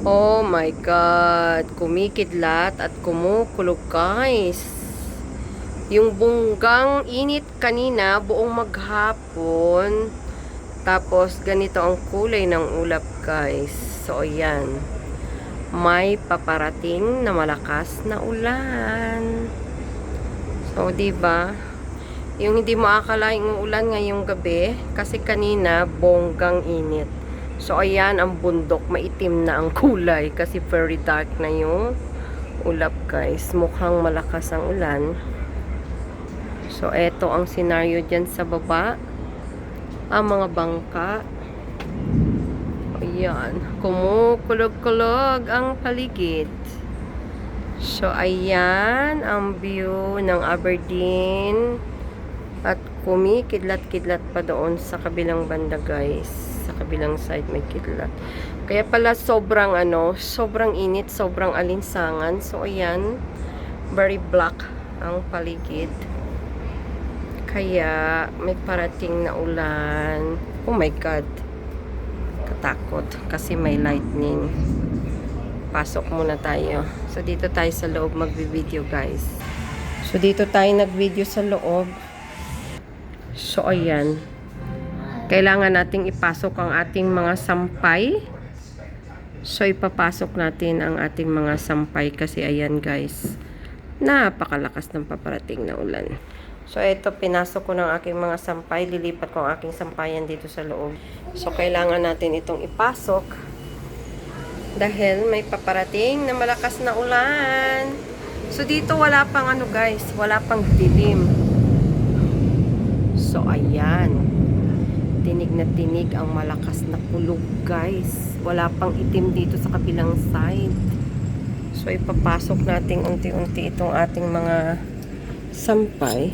Oh my God, kumikidlat at kumukulog guys. Yung bunggang init kanina, buong maghapon. Tapos ganito ang kulay ng ulap guys. So ayan, may paparating na malakas na ulan. So 'di ba? Yung hindi mo akalaing uulan ngayong gabi kasi kanina bonggang init. So ayan ang bundok, maitim na ang kulay kasi very dark na yung ulap guys. Mukhang malakas ang ulan. So eto ang scenario dyan sa baba. Ang mga bangka. Ayan, kumukulog-kulog ang paligid. So ayan ang view ng Aberdeen. At kumikidlat-kidlat pa doon sa kabilang banda guys. Sa kabilang side may kidlat. Kaya pala sobrang sobrang init, sobrang alinsangan. So ayan, very black ang paligid. Kaya may parating na ulan. Oh my God. Katakot kasi may lightning. Pasok muna tayo. So dito tayo sa loob magvi-video guys. So dito tayo nag-video sa loob. So, ayan. Kailangan nating ipasok ang ating mga sampay. So, ipapasok natin ang ating mga sampay kasi ayan guys. Napakalakas ng paparating na ulan. So, ito pinasok ko ng aking mga sampay. Lilipat ko ang aking sampayan dito sa loob. So, kailangan natin itong ipasok. Dahil may paparating na malakas na ulan. So, dito wala pang guys. Wala pang dilim. So, ayan. Tinig na tinig ang malakas na kulog, guys. Wala pang itim dito sa kabilang side. So, ipapasok natin unti-unti itong ating mga sampay.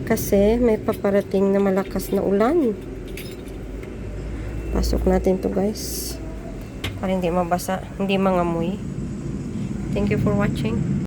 Kasi may paparating na malakas na ulan. Pasok natin to guys. Para hindi mabasa, hindi mangamoy. Thank you for watching.